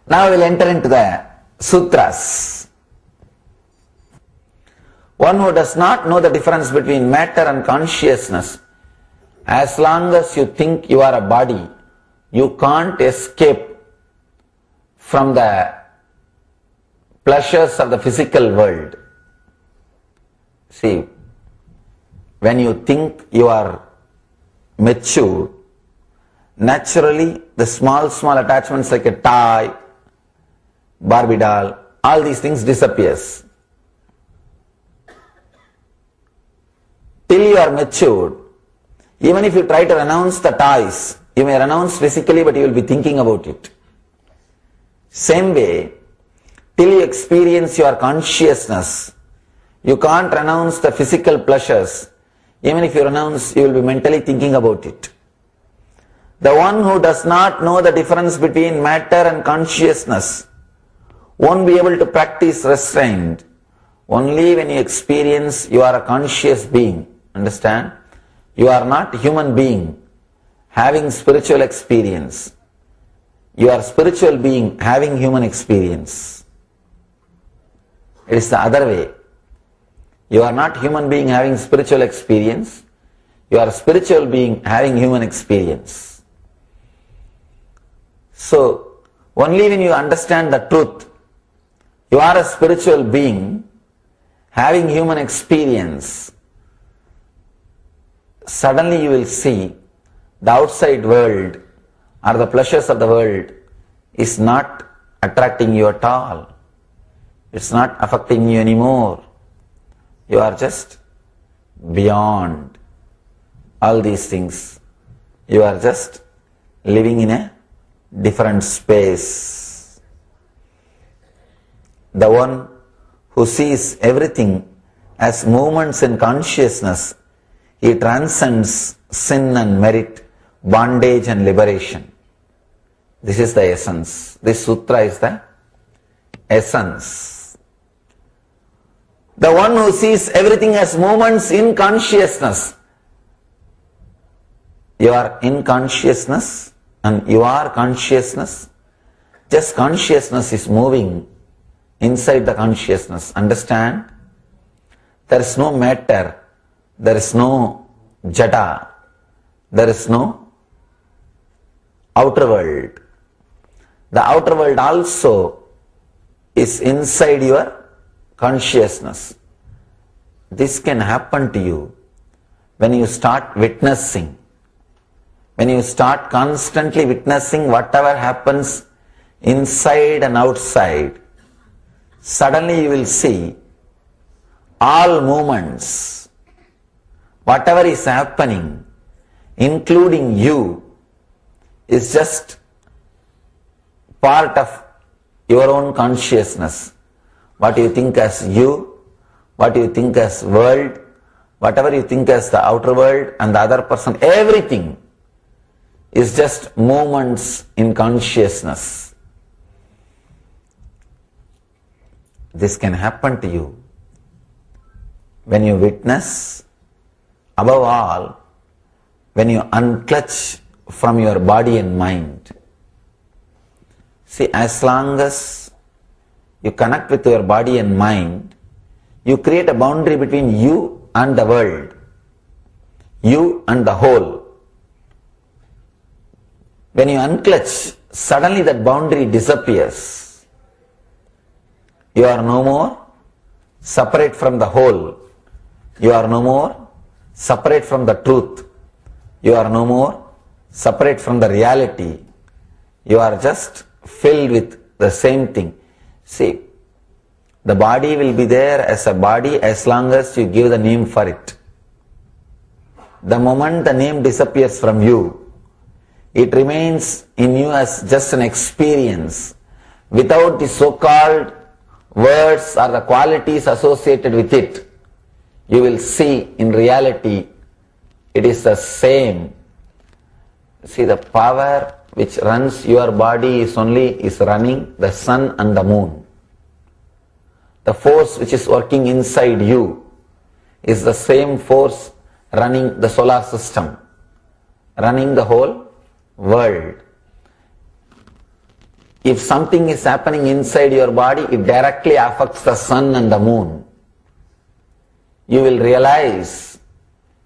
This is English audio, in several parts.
Now we'll enter into the sutras. One who does not know the difference between matter and consciousness, as long as you think you are a body, you can't escape from the pleasures of the physical world. See, when you think you are mature, naturally the small attachments like a toy, Barbie doll, all these things disappears. Till you are matured, even if you try to renounce the toys, you may renounce physically but you will be thinking about it. Same way, till you experience your consciousness, you can't renounce the physical pleasures. Even if you renounce, you will be mentally thinking about it. The one who does not know the difference between matter and consciousness won't be able to practice restraint. Only when you experience you are a conscious being. Understand? You are not a human being having spiritual experience. You are a spiritual being having human experience. It is the other way. You are not human being having spiritual experience. You are a spiritual being having human experience. So, only when you understand the truth, you are a spiritual being having human experience, suddenly you will see the outside world or the pleasures of the world is not attracting you at all. It's not affecting you anymore. You are just beyond all these things. You are just living in a different space. The one who sees everything as movements in consciousness, he transcends sin and merit, bondage and liberation. This is the essence. This sutra is the essence. The one who sees everything as movements in consciousness. You are in consciousness and you are consciousness. Just consciousness is moving inside the consciousness. Understand? There is no matter. There is no jada. There is no outer world. The outer world also is inside your consciousness. This can happen to you when you start witnessing. When you start constantly witnessing whatever happens inside and outside, suddenly you will see all movements, whatever is happening, including you, is just part of your own consciousness. What you think as you, what you think as world, whatever you think as the outer world and the other person, everything is just movements in consciousness. This can happen to you when you witness, above all, when you unclutch from your body and mind. See, as long as you connect with your body and mind, you create a boundary between you and the world, you and the whole. When you unclutch, suddenly that boundary disappears. You are no more separate from the whole. You are no more separate from the truth. You are no more separate from the reality. You are just filled with the same thing. See, the body will be there as a body as long as you give the name for it. The moment the name disappears from you, it remains in you as just an experience without the so-called words or the qualities associated with it. You will see in reality it is the same. See, the power which runs your body is running the sun and the moon. The force which is working inside you is the same force running the solar system, running the whole world. if something is happening inside your body, it directly affects the sun and the moon. You will realize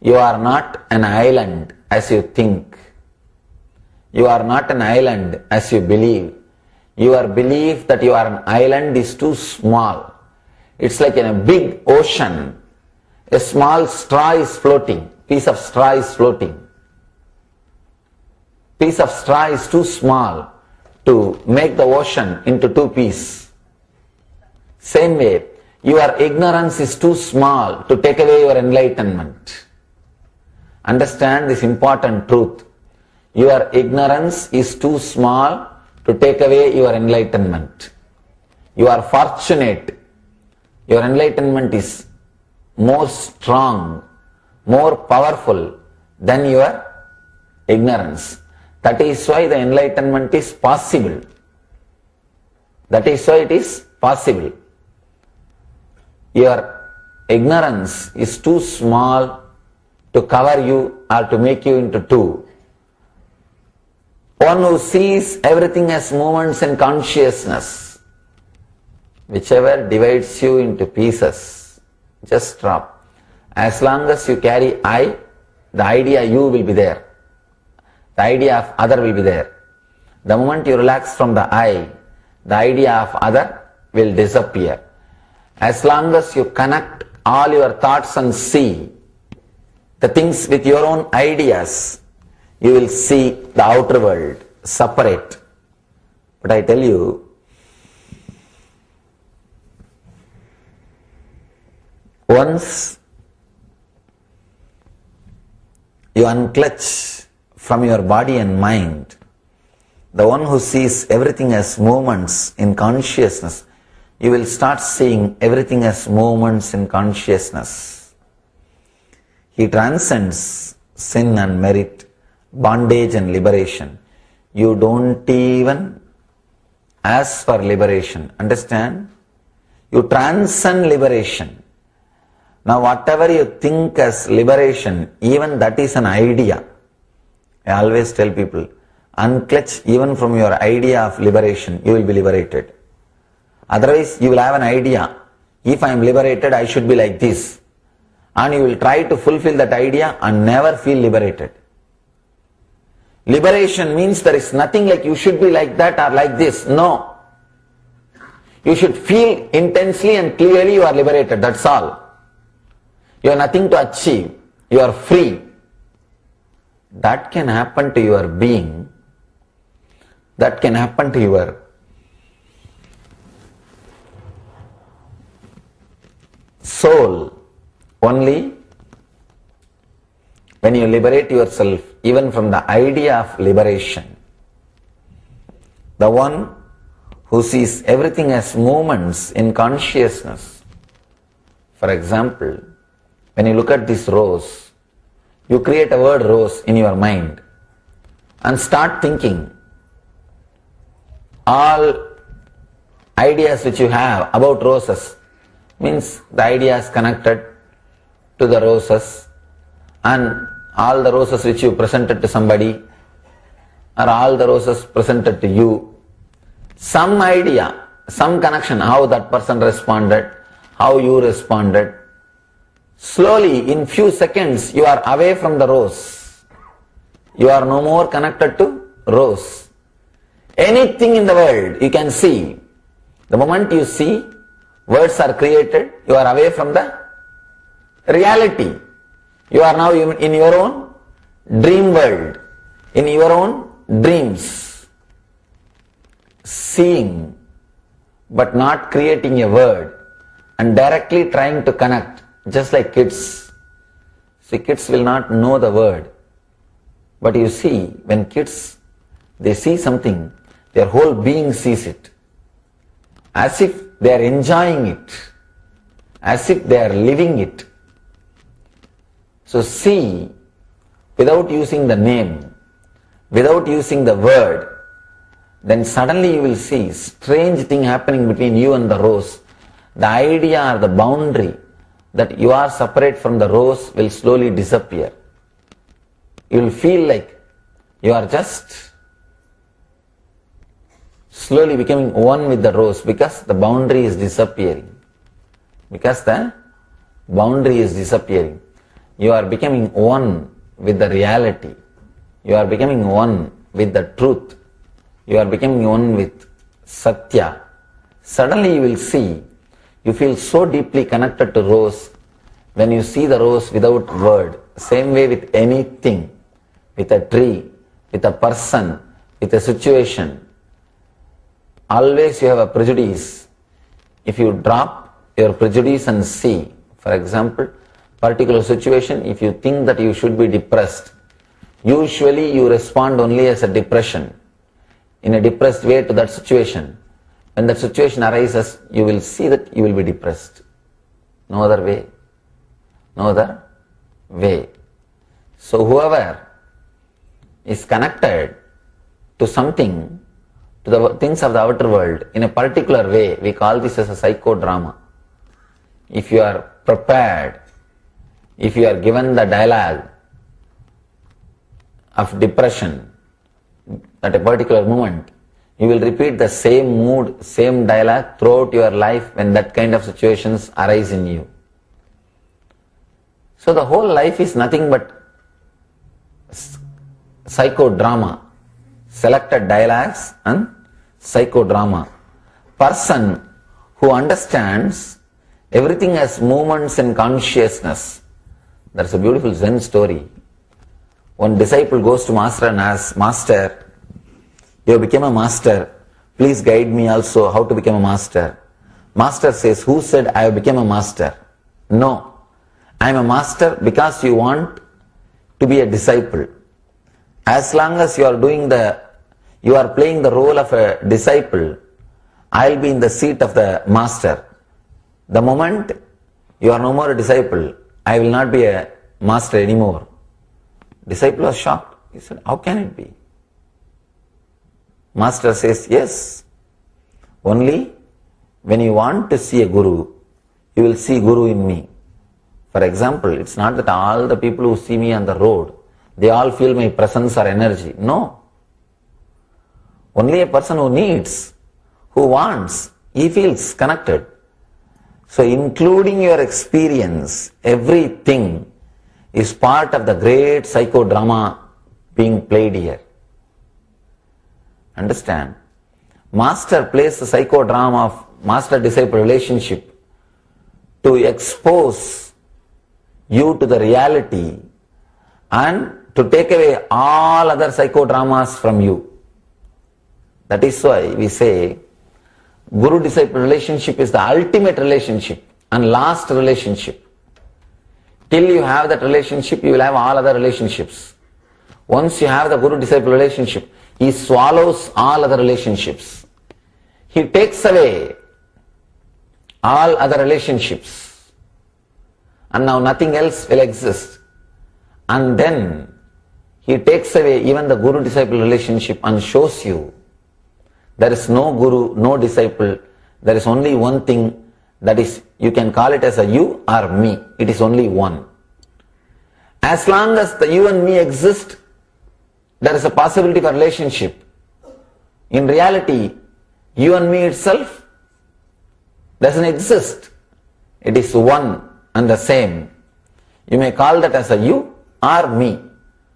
you are not an island as you think. You are not an island as you believe. Your belief that you are an island is too small. It's like in a big ocean. A small straw is floating. Piece of straw is floating. Piece of straw is too small to make the ocean into two pieces. Same way, your ignorance is too small to take away your enlightenment. Understand this important truth. Your ignorance is too small to take away your enlightenment. You are fortunate. Your enlightenment is more strong, more powerful than your ignorance. That is why the enlightenment is possible. That is why it is possible. Your ignorance is too small to cover you or to make you into two. One who sees everything as moments in consciousness, whichever divides you into pieces, just drop. As long as you carry I, the idea you will be there. The idea of other will be there. The moment you relax from the I, the idea of other will disappear. As long as you connect all your thoughts and see the things with your own ideas, you will see the outer world separate. But I tell you, once you unclutch from your body and mind, the one who sees everything as moments in consciousness, you will start seeing everything as moments in consciousness. He transcends sin and merit, bondage and liberation. You don't even ask for liberation. Understand? You transcend liberation. Now whatever you think as liberation, even that is an idea. I always tell people, unclutch even from your idea of liberation, you will be liberated. Otherwise, you will have an idea, if I am liberated, I should be like this. And you will try to fulfill that idea and never feel liberated. Liberation means there is nothing like you should be like that or like this. No. You should feel intensely and clearly you are liberated, that's all. You have nothing to achieve. You are free. That can happen to your being. That can happen to your soul only when you liberate yourself even from the idea of liberation. The one who sees everything as moments in consciousness. For example, when you look at this rose, you create a word rose in your mind and start thinking all ideas which you have about roses. Means the idea is connected to the roses, and all the roses which you presented to somebody or all the roses presented to you, some idea, some connection, how that person responded, how you responded. Slowly, in few seconds, you are away from the rose. You are no more connected to rose. Anything in the world you can see. The moment you see, words are created, you are away from the reality. You are now in your own dream world, in your own dreams. Seeing, but not creating a word and directly trying to connect, just like kids. See, kids will not know the word. But you see, when kids, they see something, their whole being sees it. As if they are enjoying it, as if they are living it. So see, without using the name, without using the word, then suddenly you will see strange thing happening between you and the rose. The idea or the boundary that you are separate from the rose will slowly disappear. You will feel like you are just slowly becoming one with the rose because the boundary is disappearing. Because the boundary is disappearing. You are becoming one with the reality. You are becoming one with the truth. You are becoming one with Satya. Suddenly you will see, you feel so deeply connected to rose when you see the rose without word. Same way with anything, with a tree, with a person, with a situation. Always you have a prejudice. If you drop your prejudice and see, for example, particular situation, if you think that you should be depressed, usually you respond only as a depression, in a depressed way to that situation. When that situation arises, you will see that you will be depressed. No other way. No other way. So whoever is connected to something, to the things of the outer world, in a particular way, we call this as a psychodrama. If you are prepared, if you are given the dialogue of depression at a particular moment, you will repeat the same mood, same dialogue throughout your life when that kind of situations arise in you. So the whole life is nothing but psychodrama, selected dialogues and psychodrama. Person who understands everything as movements in consciousness. That's a beautiful Zen story. One disciple goes to master and asks, Master, you became a master, please guide me also how to become a master. Master says, who said I have become a master? No, I am a master because you want to be a disciple. As long as you are playing the role of a disciple, I will be in the seat of the master. The moment you are no more a disciple, I will not be a master anymore. Disciple was shocked. He said, how can it be? Master says, yes, only when you want to see a guru, you will see guru in me. For example, it's not that all the people who see me on the road, they all feel my presence or energy. No. Only a person who needs, who wants, he feels connected. So including your experience, everything is part of the great psychodrama being played here. Understand? Master plays the psychodrama of master-disciple relationship to expose you to the reality and to take away all other psychodramas from you. That is why we say Guru-disciple relationship is the ultimate relationship and last relationship. Till you have that relationship, you will have all other relationships. Once you have the Guru-disciple relationship, he swallows all other relationships. He takes away all other relationships. And now nothing else will exist. And then he takes away even the Guru-disciple relationship and shows you there is no Guru, no disciple. There is only one thing, that is, you can call it as a you or me. It is only one. As long as the you and me exist, there is a possibility for relationship. In reality, you and me itself doesn't exist. It is one and the same. You may call that as a you or me.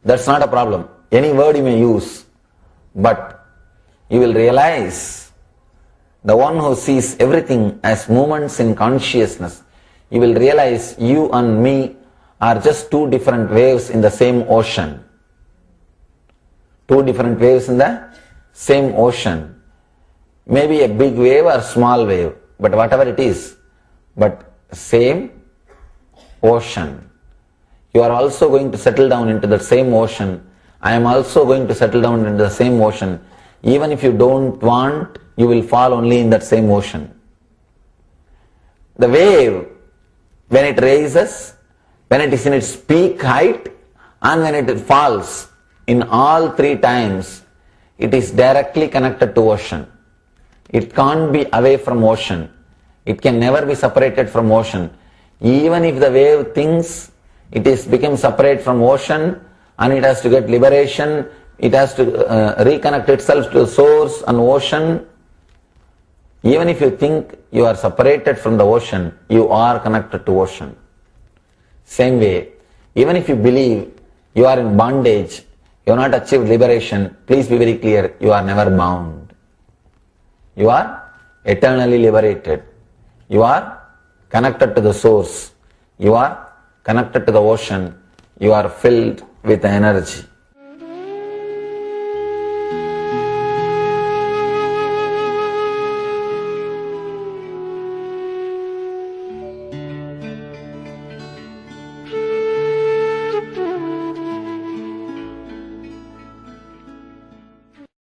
That's not a problem. Any word you may use. But you will realize the one who sees everything as movements in consciousness, you will realize you and me are just two different waves in the same ocean. Two different waves in the same ocean. Maybe a big wave or small wave, but whatever it is, but same ocean. You are also going to settle down into the same ocean. I am also going to settle down into the same ocean. Even if you don't want, you will fall only in that same ocean. The wave, when it raises, when it is in its peak height, and when it falls, in all three times, it is directly connected to ocean. It can't be away from ocean. It can never be separated from ocean. Even if the wave thinks it is become separate from ocean and it has to get liberation, it has to reconnect itself to the source and ocean. Even if you think you are separated from the ocean, you are connected to ocean. Same way, even if you believe you are in bondage, you have not achieved liberation, please be very clear, you are never bound. You are eternally liberated. You are connected to the source. You are connected to the ocean. You are filled with energy.